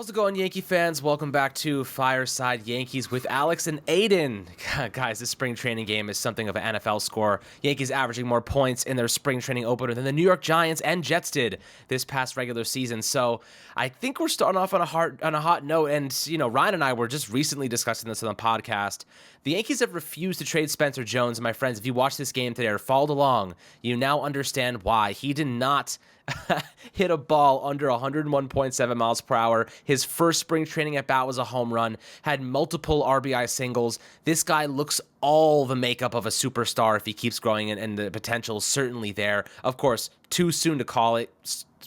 How's it going, Yankee fans? Welcome back to Fireside Yankees with Alex and Aiden. Guys, this spring training game is something of an NFL score. Yankees averaging more points in their spring training opener than the New York Giants and Jets did this past regular season. So I think we're starting off on a hot note. And, Ryan and I were just recently discussing this on the podcast. The Yankees have refused to trade Spencer Jones. And my friends, if you watched this game today or followed along, you now understand why. He did not hit a ball under 101.7 miles per hour. His first spring training at bat was a home run, had multiple RBI singles. This guy looks all the makeup of a superstar if he keeps growing, and the potential is certainly there. Of course, too soon to call it,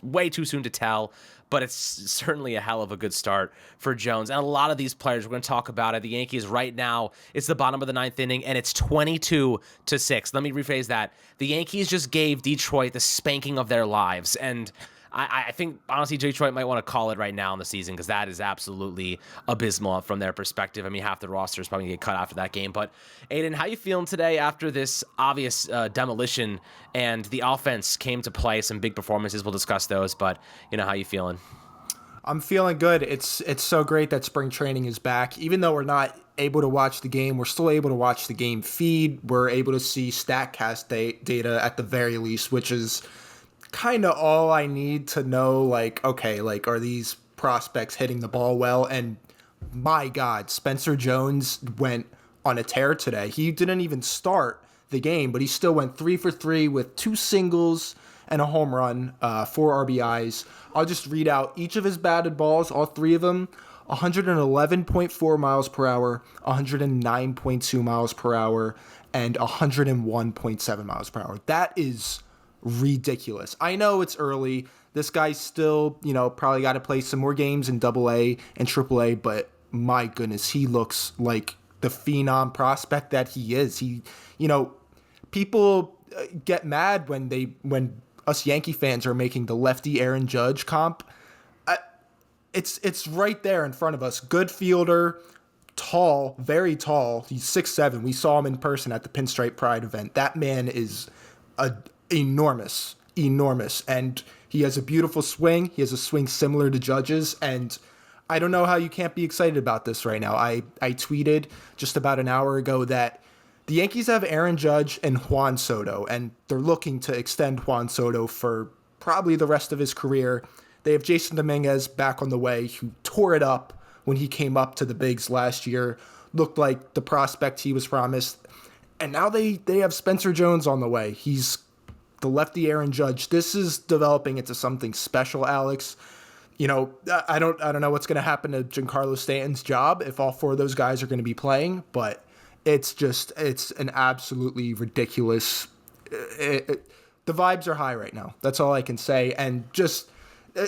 way too soon to tell, but it's certainly a hell of a good start for Jones. And a lot of these players, we're going to talk about it. The Yankees right now, it's the bottom of the ninth inning, and it's 22-6. Let me rephrase that. The Yankees just gave Detroit the spanking of their lives, and I think, honestly, Detroit might want to call it right now in the season because that is absolutely abysmal from their perspective. I mean, half the roster is probably going to get cut after that game. But, Aiden, how you feeling today after this obvious demolition and the offense came to play? Some big performances. We'll discuss those, but, how you feeling? I'm feeling good. It's so great that spring training is back. Even though we're not able to watch the game, we're still able to watch the game feed. We're able to see StatCast data at the very least, which is kind of all I need to know, are these prospects hitting the ball well? And my God, Spencer Jones went on a tear today. He didn't even start the game, but he still went 3 for 3 with 2 singles and a home run, 4 RBIs. I'll just read out each of his batted balls, all 3 of them: 111.4 miles per hour, 109.2 miles per hour, and 101.7 miles per hour. That is ridiculous. I know it's early. This guy's still, probably got to play some more games in AA and AAA, but my goodness, he looks like the phenom prospect that he is. People get mad when us Yankee fans are making the lefty Aaron Judge comp. It's right there in front of us. Good fielder, tall, very tall. He's 6'7". We saw him in person at the Pinstripe Pride event. That man is enormous, and he has a beautiful swing. He has a swing similar to Judge's, and I don't know how you can't be excited about this right now. I tweeted just about an hour ago that the Yankees have Aaron Judge and Juan Soto, and they're looking to extend Juan Soto for probably the rest of his career. They have Jason Dominguez back on the way, who tore it up when he came up to the bigs last year, looked like the prospect he was promised. And now they have Spencer Jones on the way. He's the lefty Aaron Judge. This is developing into something special, Alex. I don't know what's going to happen to Giancarlo Stanton's job if all 4 of those guys are going to be playing, but it's an absolutely ridiculous. The vibes are high right now. That's all I can say. And just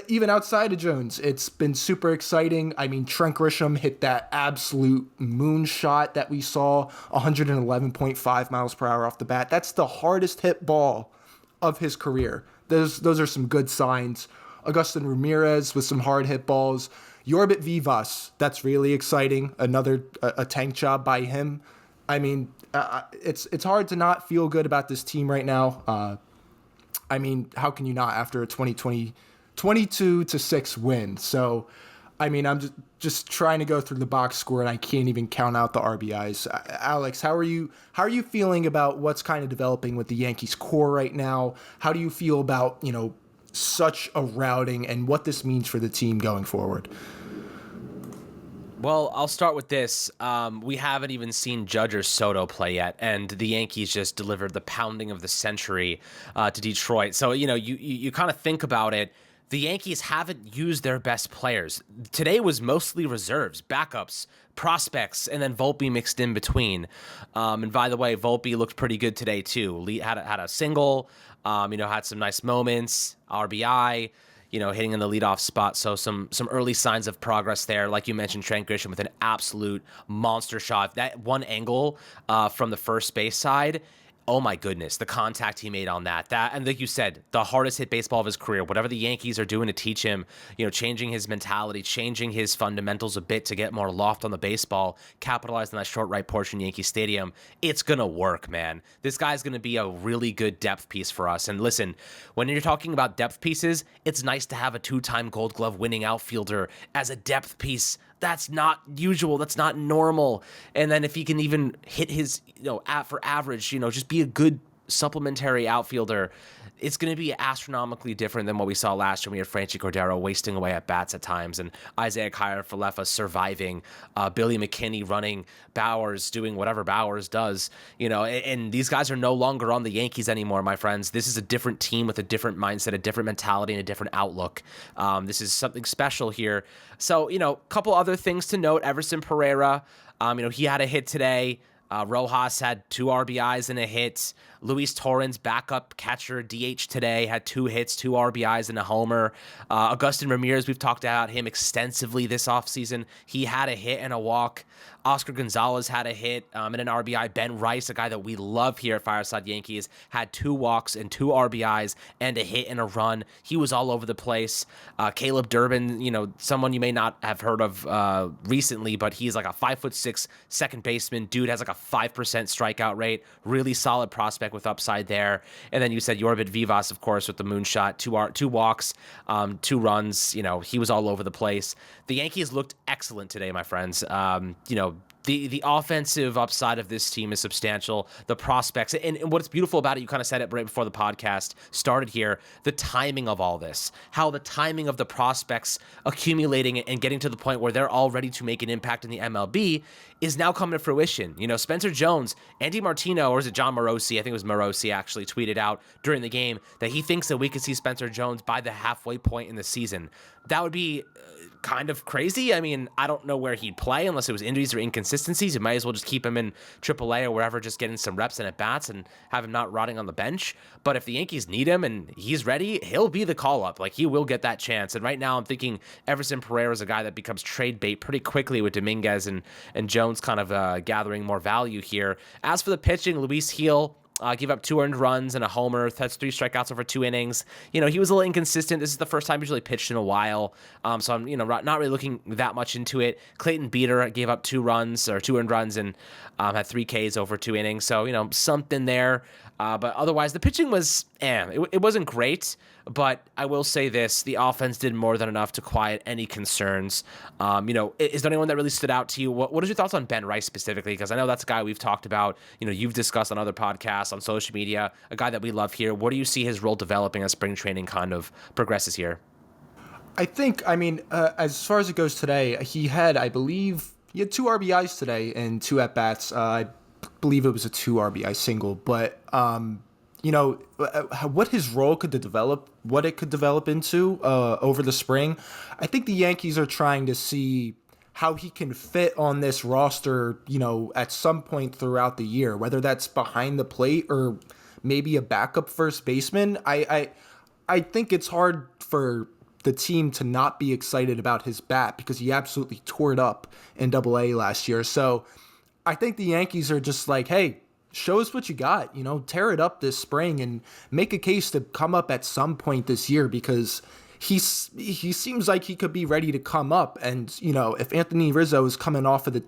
even outside of Jones, it's been super exciting. I mean, Trent Grisham hit that absolute moonshot that we saw, 111.5 miles per hour off the bat. That's the hardest hit ball of his career. Those are some good signs. Agustin Ramirez with some hard hit balls. Yorbit Vivas, that's really exciting. Another a tank job by him. I mean, it's hard to not feel good about this team right now. How can you not after a 22-6 win? So, I'm just trying to go through the box score, and I can't even count out the RBIs. Alex, how are you feeling about what's kind of developing with the Yankees core right now? How do you feel about, such a routing and what this means for the team going forward? Well, I'll start with this. We haven't even seen Judge or Soto play yet, and the Yankees just delivered the pounding of the century to Detroit. So, you kind of think about it. The Yankees haven't used their best players. Today was mostly reserves, backups, prospects, and then Volpe mixed in between. And by the way, Volpe looked pretty good today too. Had a single, had some nice moments, RBI, hitting in the leadoff spot. So some early signs of progress there. Like you mentioned, Trent Grisham with an absolute monster shot. That one angle from the first base side, Oh my goodness, the contact he made on that, and like you said, the hardest hit baseball of his career, whatever the Yankees are doing to teach him, changing his mentality, changing his fundamentals a bit to get more loft on the baseball, capitalize on that short right portion Yankee Stadium, it's going to work, man. This guy's going to be a really good depth piece for us. And listen, when you're talking about depth pieces, it's nice to have a 2-time Gold Glove winning outfielder as a depth piece. That's not usual. That's not normal. And then if he can even hit his, for average, just be a good supplementary outfielder, it's going to be astronomically different than what we saw last year when we had Franchi Cordero wasting away at bats at times and Isaiah Kiner-Falefa surviving, Billy McKinney running, Bowers doing whatever Bowers does, and these guys are no longer on the Yankees anymore, my friends. This is a different team with a different mindset, a different mentality, and a different outlook. This is something special here. So, a couple other things to note. Everson Pereira, he had a hit today. Rojas had 2 RBIs and a hit. Luis Torrens, backup catcher, DH today, had 2 hits, 2 RBIs and a homer. Agustin Ramirez, we've talked about him extensively this offseason. He had a hit and a walk. Oscar Gonzalez had a hit and an RBI. Ben Rice, a guy that we love here at Fireside Yankees, had 2 walks and 2 RBIs and a hit and a run. He was all over the place. Caleb Durbin, someone you may not have heard of recently, but he's like a 5'6" second baseman. Dude has like a 5% strikeout rate. Really solid prospect with upside there. And then you said Yorbit Vivas, of course, with the moonshot, 2 walks, 2 runs. He was all over the place. The Yankees looked excellent today, my friends. The offensive upside of this team is substantial. The prospects, and what's beautiful about it, you kind of said it right before the podcast started here, the timing of all this, how the timing of the prospects accumulating and getting to the point where they're all ready to make an impact in the MLB is now coming to fruition. Spencer Jones, Andy Martino, or is it John Morosi? I think it was Morosi actually tweeted out during the game that he thinks that we could see Spencer Jones by the halfway point in the season. That would be kind of crazy. I mean, I don't know where he'd play unless it was injuries or inconsistencies. You might as well just keep him in AAA or wherever, just getting some reps and at-bats and have him not rotting on the bench. But if the Yankees need him and he's ready, he'll be the call-up. Like, he will get that chance. And right now I'm thinking Everson Pereira is a guy that becomes trade bait pretty quickly with Dominguez and Jones kind of gathering more value here. As for the pitching, Luis Gil gave up 2 earned runs and a homer. That's 3 strikeouts over 2 innings. He was a little inconsistent. This is the first time he's really pitched in a while. So I'm, not really looking that much into it. Clayton Beeter gave up 2 earned runs and had 3 Ks over 2 innings. So, something there. But otherwise, the pitching was, it wasn't great. But I will say this, the offense did more than enough to quiet any concerns. Is there anyone that really stood out to you? What is your thoughts on Ben Rice specifically? Because I know that's a guy we've talked about, you've discussed on other podcasts, on social media, a guy that we love here. What do you see his role developing as spring training kind of progresses here? I think, as far as it goes today, he had 2 RBIs today and 2 at-bats. I believe it was a 2 RBI single, but what his role could develop, what it could develop into over the spring. I think the Yankees are trying to see how he can fit on this roster, at some point throughout the year, whether that's behind the plate or maybe a backup first baseman. I think it's hard for the team to not be excited about his bat because he absolutely tore it up in AA last year. So I think the Yankees are just like, hey, show us what you got, tear it up this spring and make a case to come up at some point this year because he seems like he could be ready to come up. And, if Anthony Rizzo is coming off of the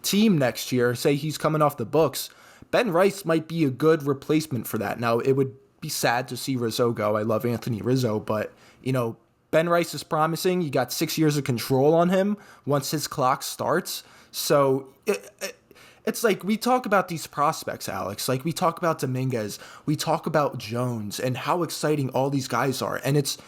team next year, say he's coming off the books, Ben Rice might be a good replacement for that. Now, it would be sad to see Rizzo go. I love Anthony Rizzo, but, Ben Rice is promising. You got 6 years of control on him once his clock starts. So it's like we talk about these prospects, Alex. Like we talk about Dominguez, we talk about Jones, and how exciting all these guys are. And it's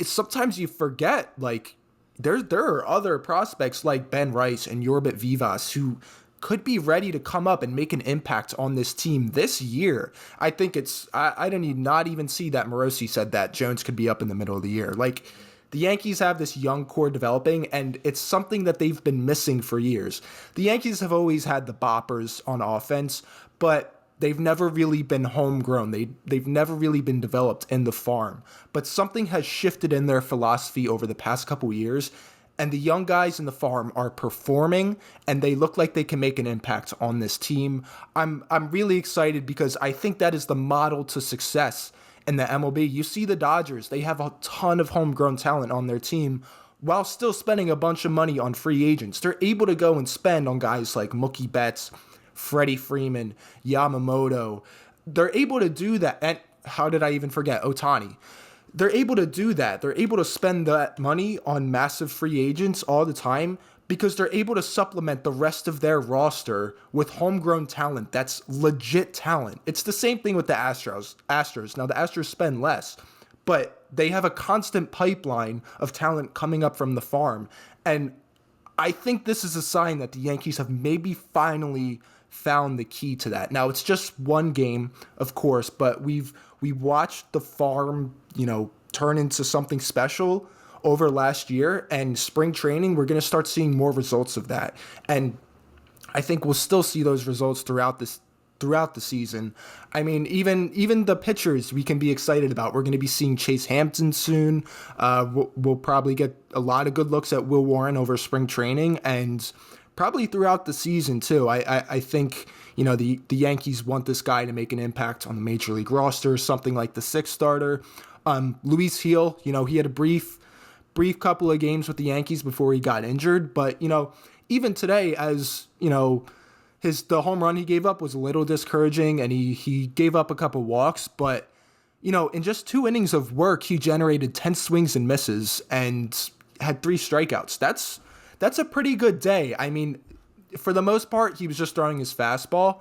sometimes you forget like there are other prospects like Ben Rice and Yorbit Vivas who could be ready to come up and make an impact on this team this year. I think I don't not even see that Morosi said that Jones could be up in the middle of the year. Like the Yankees have this young core developing, and it's something that they've been missing for years. The Yankees have always had the boppers on offense, but they've never really been homegrown. They've never really been developed in the farm. But something has shifted in their philosophy over the past couple years, And the young guys in the farm are performing, and they look like they can make an impact on this team. I'm really excited because I think that is the model to success in the MLB. You see the Dodgers, they have a ton of homegrown talent on their team while still spending a bunch of money on free agents. They're able to go and spend on guys like Mookie Betts, Freddie Freeman, Yamamoto. They're able to do that. And how did I even forget Ohtani? They're able to do that. They're able to spend that money on massive free agents all the time because they're able to supplement the rest of their roster with homegrown talent that's legit talent. It's the same thing with the Astros. Now, the Astros spend less, but they have a constant pipeline of talent coming up from the farm. And I think this is a sign that the Yankees have maybe finally found the key to that. Now, it's just one game, of course, but we watched the farm, turn into something special over last year, and spring training, we're going to start seeing more results of that. And I think we'll still see those results throughout the season. I mean, even the pitchers we can be excited about. We're going to be seeing Chase Hampton soon. We'll probably get a lot of good looks at Will Warren over spring training, and probably throughout the season too. I think the Yankees want this guy to make an impact on the major league roster, something like the sixth starter. Luis Gil, he had a brief couple of games with the Yankees before he got injured, but even today, as the home run he gave up was a little discouraging, and he gave up a couple walks, but in just 2 innings of work, he generated 10 swings and misses and had 3 strikeouts. That's a pretty good day. I mean, for the most part, he was just throwing his fastball.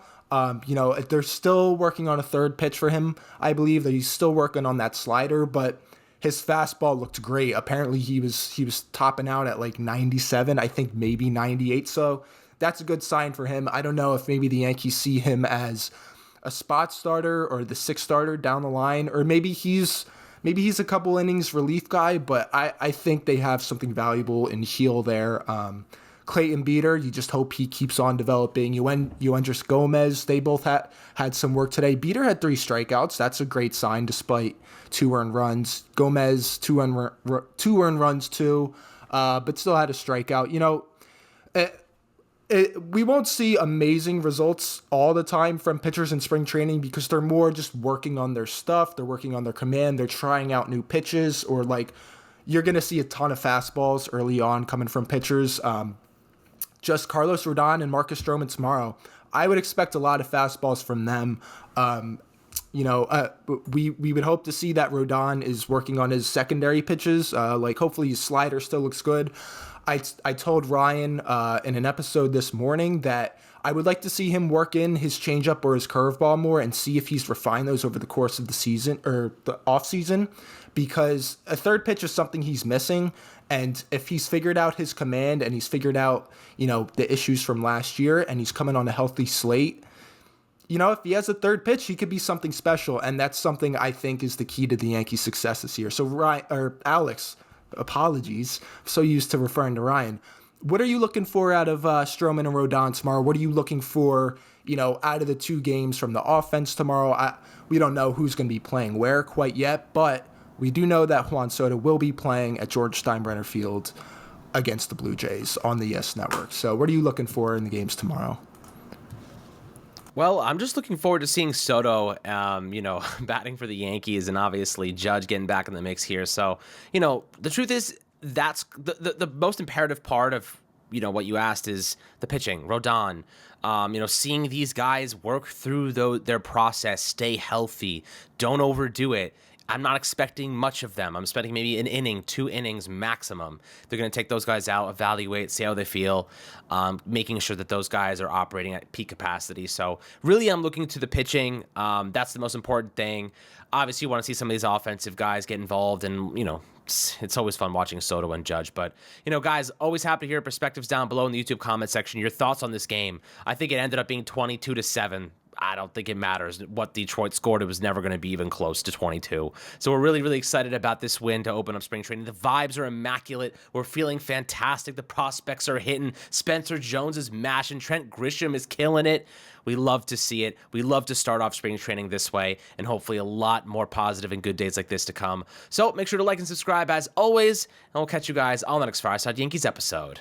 They're still working on a third pitch for him. I believe that he's still working on that slider, but his fastball looked great. Apparently, he was topping out at like 97, I think maybe 98. So that's a good sign for him. I don't know if maybe the Yankees see him as a spot starter or the sixth starter down the line, or maybe he's a couple innings relief guy, but I think they have something valuable in Gil there. Clayton Beeter, you just hope he keeps on developing. Yoendris Gomez, they both had some work today. Beeter had 3 strikeouts. That's a great sign despite 2 earned runs. Gomez, 2 earned runs too, but still had a strikeout. We won't see amazing results all the time from pitchers in spring training because they're more just working on their stuff. They're working on their command. They're trying out new pitches, or you're going to see a ton of fastballs early on coming from pitchers. Just Carlos Rodon and Marcus Stroman tomorrow. I would expect a lot of fastballs from them. We would hope to see that Rodon is working on his secondary pitches. Hopefully his slider still looks good. I told Ryan in an episode this morning that I would like to see him work in his changeup or his curveball more and see if he's refined those over the course of the season or the off season, because a third pitch is something he's missing. And if he's figured out his command and he's figured out, the issues from last year and he's coming on a healthy slate, if he has a third pitch, he could be something special. And that's something I think is the key to the Yankees' success this year. So Alex, apologies, I'm so used to referring to Ryan. What are you looking for out of Stroman and Rodon tomorrow? What are you looking for, out of the 2 games from the offense tomorrow? We don't know who's going to be playing where quite yet, but we do know that Juan Soto will be playing at George Steinbrenner Field against the Blue Jays on the YES Network. So what are you looking for in the games tomorrow? Well, I'm just looking forward to seeing Soto, batting for the Yankees, and obviously Judge getting back in the mix here. So, the truth is that's the most imperative part of, what you asked is the pitching. Rodon, seeing these guys work through their process, stay healthy, don't overdo it. I'm not expecting much of them. I'm expecting maybe an inning, 2 innings maximum. They're going to take those guys out, evaluate, see how they feel, making sure that those guys are operating at peak capacity. So really, I'm looking to the pitching. That's the most important thing. Obviously, you want to see some of these offensive guys get involved, and, it's always fun watching Soto and Judge. But, guys, always happy to hear perspectives down below in the YouTube comment section. Your thoughts on this game. I think it ended up being 22-7. I don't think it matters what Detroit scored. It was never going to be even close to 22. So we're really, really excited about this win to open up spring training. The vibes are immaculate. We're feeling fantastic. The prospects are hitting. Spencer Jones is mashing. Trent Grisham is killing it. We love to see it. We love to start off spring training this way, and hopefully a lot more positive and good days like this to come. So make sure to like and subscribe as always, and we'll catch you guys on the next Fireside Yankees episode.